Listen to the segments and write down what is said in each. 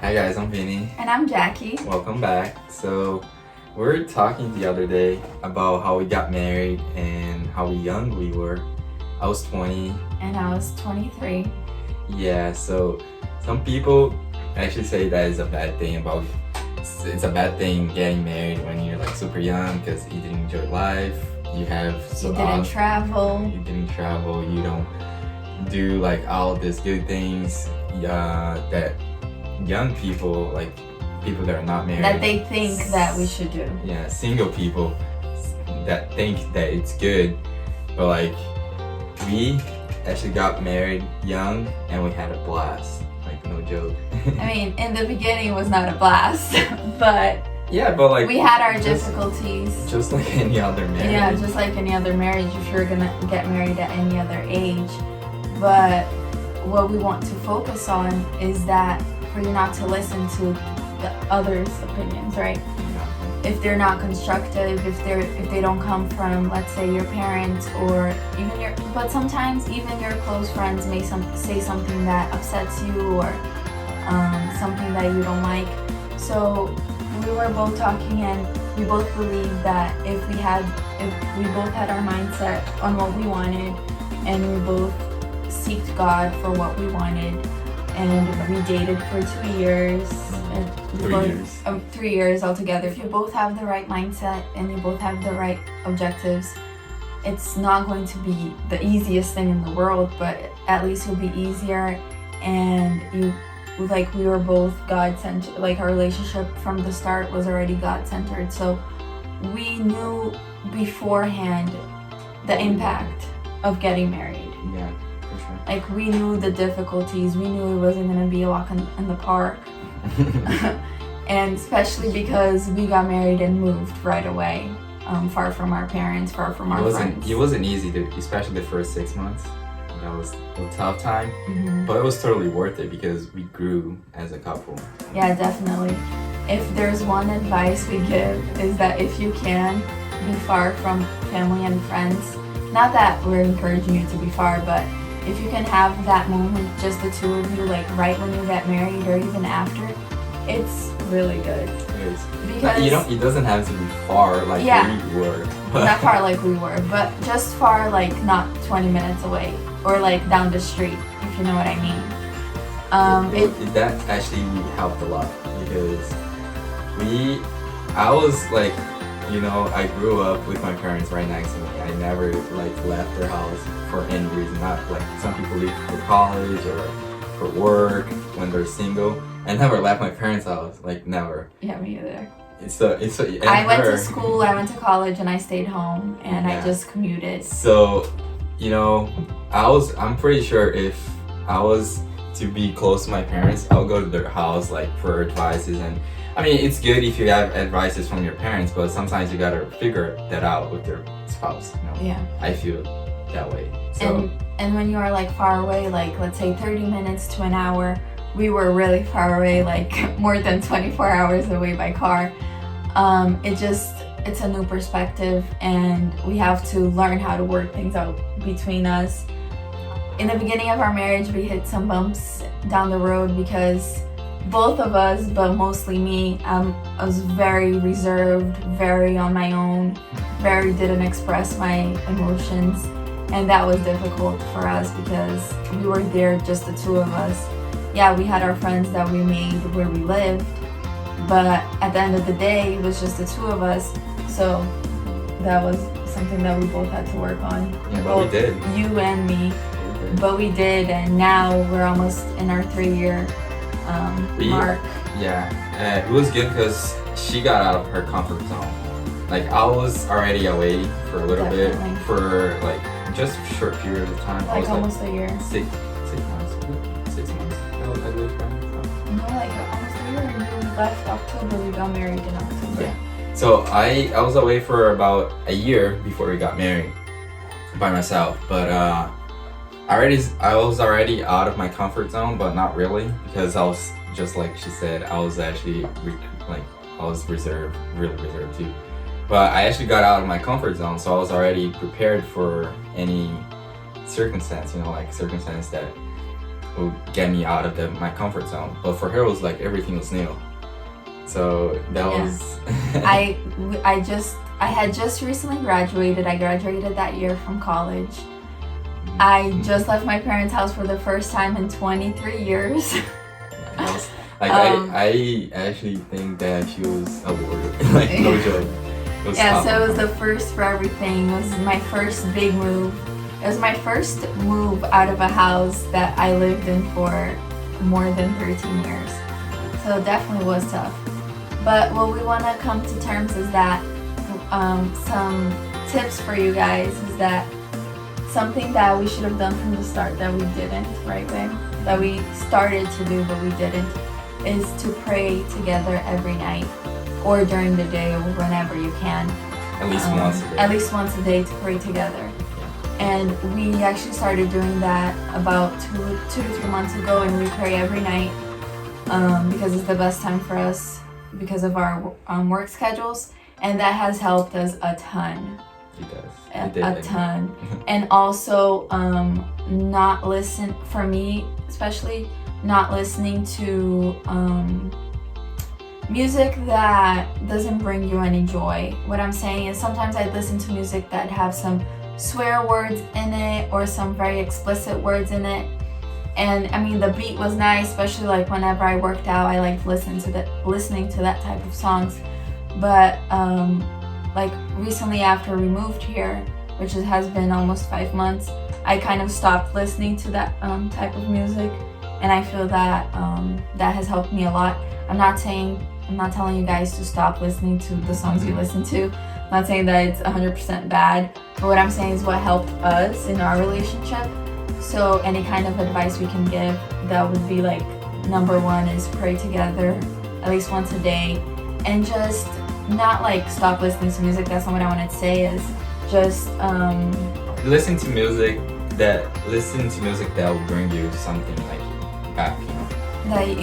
Hi guys, I'm Vinny. And I'm Jackie. Welcome back. So we were talking the other day about how we got married and how young we were. I was 20. And I was 23. Yeah, so some people actually say that is a bad thing about it's a bad thing getting married when you're like super young because you didn't enjoy life. You didn't travel. You didn't travel. You don't do like all these good things that young people, like people that are not married, that they think that we should do. Yeah, single people that think that it's good, but like we actually got married young and we had a blast. Like no joke. I mean, in the beginning it was not a blast, but yeah, but like we had our difficulties. Just like any other marriage. Yeah, just like any other marriage, if you're gonna get married at any other age. But what we want to focus on is that for you not to listen to the others' opinions, right? If they're not constructive, if they don't come from, let's say, your parents or even but sometimes even your close friends may say something that upsets you or something that you don't like. So we were both talking and we both believed that if we both had our mindset on what we wanted and we both seeked God for what we wanted, and we dated for 2 years. 3 years altogether. If you both have the right mindset and you both have the right objectives, it's not going to be the easiest thing in the world, but at least it'll be easier. And we were both God-centered. Like our relationship from the start was already God-centered. So we knew beforehand the impact of getting married. Yeah, for sure. Like we knew the difficulties. We knew it wasn't going to be a walk in the park. And especially because we got married and moved right away, far from our parents, far from our friends. It wasn't easy, especially the first 6 months. That was a tough time, but it was totally worth it because we grew as a couple. Yeah, definitely. If there's one advice we give is that if you can, be far from family and friends. Not that we're encouraging you to be far, but if you can have that moment, just the two of you, like right when you get married or even after, it's really good. It is. Because it doesn't have to be far like we were. Not far like we were, but just far like not 20 minutes away or like down the street, if you know what I mean. That actually helped a lot because I was like, I grew up with my parents right next to me. I never like left their house for any reason. Not like some people leave for college or for work when they're single. I never left my parents' house, like never. Yeah, me either. I went to school, I went to college, and I stayed home, and Yeah. I just commuted. So, I'm pretty sure if I was to be close to my parents, I'll go to their house like for advices. And I mean, it's good if you have advices from your parents, but sometimes you gotta figure that out with your spouse. Yeah. I feel that way. So. And when you are like far away, like let's say 30 minutes to an hour, we were really far away, like more than 24 hours away by car. It's a new perspective, and we have to learn how to work things out between us. In the beginning of our marriage, we hit some bumps down the road because both of us, but mostly me, I was very reserved, very on my own, very didn't express my emotions, and that was difficult for us because we were there, just the two of us. Yeah, we had our friends that we made where we lived, but at the end of the day, it was just the two of us. So that was something that we both had to work on. Yeah, but we did. You and me. But we did, and now we're almost in our 3-year mark. Yeah, it was good because she got out of her comfort zone. Like I was already away for a little bit, for like just a short period of time. Like almost a year. 6 months. 6 months. I lived by myself. No, like almost a year. You left October. We got married in October. Yeah. So I was away for about a year before we got married by myself, but I was already out of my comfort zone, but not really, because I was just like she said, I was actually I was reserved, really reserved too. But I actually got out of my comfort zone, so I was already prepared for any circumstance, circumstance that will get me out of my comfort zone. But for her, it was like everything was new. So that was. I had just recently graduated. I graduated that year from college. I just left my parents' house for the first time in 23 years. I actually think that she was awarded. Like, no joke. Yeah, so it was the first for everything. It was my first big move. It was my first move out of a house that I lived in for more than 13 years. So it definitely was tough. But what we want to come to terms is that some tips for you guys is that something that we should have done from the start that we didn't, right, babe? That we started to do but we didn't, is to pray together every night or during the day or whenever you can. At least once a day. At least once a day to pray together. And we actually started doing that about 2 to 3 months ago, and we pray every night because it's the best time for us because of our work schedules, and that has helped us a ton. It does. A ton. And also not listen, for me especially, not listening to music that doesn't bring you any joy. What I'm saying is sometimes I listen to music that have some swear words in it or some very explicit words in it. And I mean, the beat was nice, especially like whenever I worked out, I liked listening to that type of songs. But like recently after we moved here, which has been almost 5 months, I kind of stopped listening to that type of music, and I feel that that has helped me a lot. I'm not telling you guys to stop listening to the songs you listen to. I'm not saying that it's 100% bad, but what I'm saying is what helped us in our relationship. So any kind of advice we can give, that would be like, number one is pray together at least once a day, and just not like stop listening to music. That's not what I wanted to say. Is just listen to music that will bring you something like back, you know.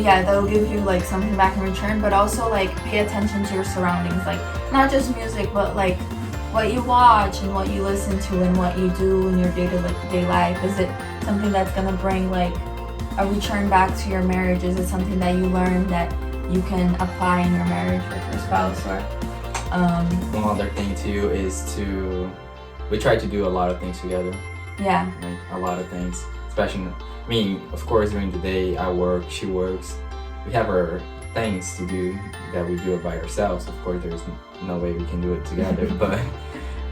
That will give you like something back in return, but also like pay attention to your surroundings, like not just music, but like what you watch and what you listen to and what you do in your day-to-day life. Is it something that's gonna bring like a return back to your marriage? Is it something that you learn that you can apply in your marriage with your spouse? Or one other thing too is we try to do a lot of things together. Yeah. Like a lot of things, especially. I mean, of course, during the day I work, she works. We have our things to do that we do it by ourselves. Of course, there's no way we can do it together. But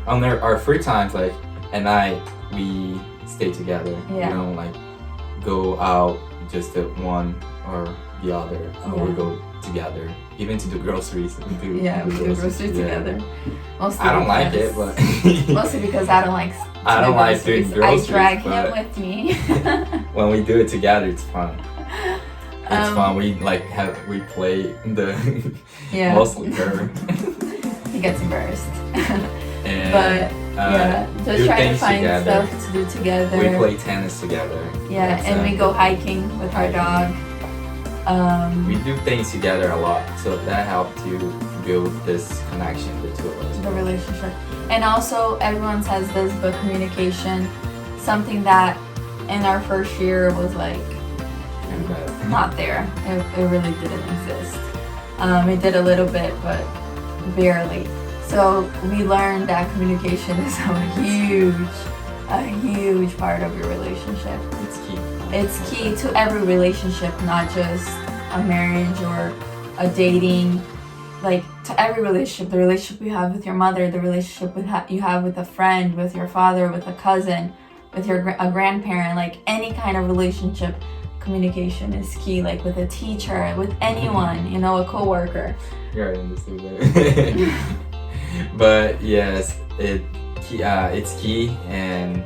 on our free times, like at night, we stay together. Yeah. We don't like go out just at one or the other. Or we go together, even to the groceries. We do groceries together. Mostly I don't like it, but mostly because I don't like. I don't like doing groceries. I drag him with me. When we do it together, it's fun. It's fun. We play the mostly her. He gets embarrassed. And, just try to find stuff to do together. We play tennis together. Yeah, and we go hiking with our dog. We do things together a lot, so that helped to build this connection, the two of us. The relationship. And also, everyone says this, but communication, something that in our first year was like not there. It really didn't exist. It did a little bit, but barely. So we learned that communication is a huge part of your relationship. It's key. It's key to every relationship, not just a marriage or a dating. Like to every relationship, the relationship you have with your mother, the relationship you have with a friend, with your father, with a cousin, with a grandparent, like any kind of relationship, communication is key. Like with a teacher, with anyone, a coworker. You already understood that. But yes, it's key, and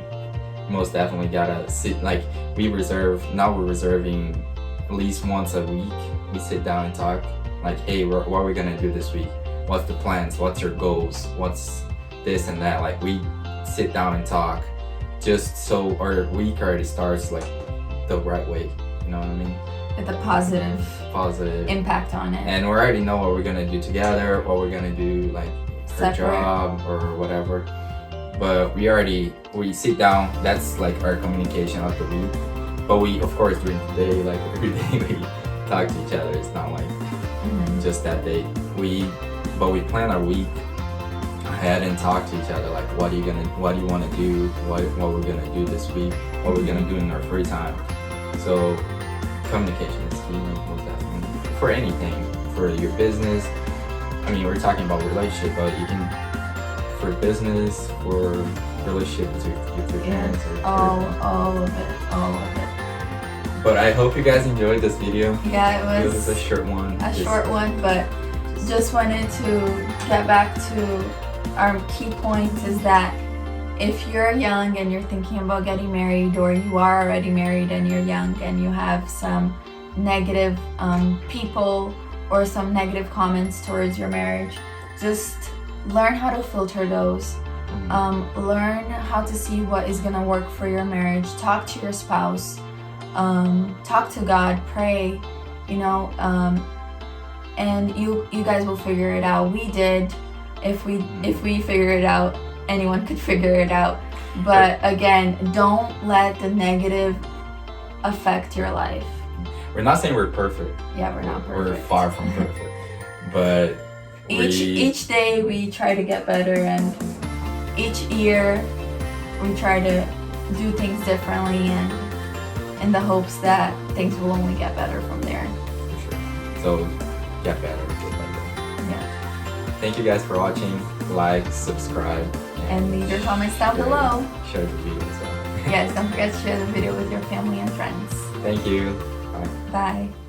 most definitely gotta sit. Like we're reserving at least once a week. We sit down and talk. Like, hey, what are we gonna do this week? What's the plans? What's your goals? What's this and that? Like we sit down and talk, just so our week already starts like the right way. You know what I mean? With a positive impact on it. And we already know what we're gonna do together, what we're gonna do like for a job or whatever. But we sit down. That's like our communication of the week. But we, of course, during the day, like every day, we talk to each other. It's not like just that day. But we plan our week ahead and talk to each other. Like, what do you want to do? What we're gonna do this week? What we're gonna do in our free time? So communication is key, like, most definitely, for anything, for your business. I mean, we're talking about relationship, but you can, for business, for relationship with your parents, or all of it. But I hope you guys enjoyed this video. Yeah, it was a short one. Short one, but just wanted to get back to our key points is that if you're young and you're thinking about getting married, or you are already married and you're young and you have some negative people or some negative comments towards your marriage, just learn how to filter those. Learn how to see what is going to work for your marriage. Talk to your spouse. Talk to God. Pray. And you guys will figure it out. We did. If we figure it out, anyone could figure it out. But again, don't let the negative affect your life. We're not saying we're perfect. Yeah, we're not perfect. We're far from perfect. But each day we try to get better, and each year we try to do things differently, and in the hopes that things will only get better from there. For sure. So get better. Yeah. Thank you guys for watching. Like, subscribe, and leave your comments down below. Share the video as well. Yes, don't forget to share the video with your family and friends. Thank you. Bye. Bye.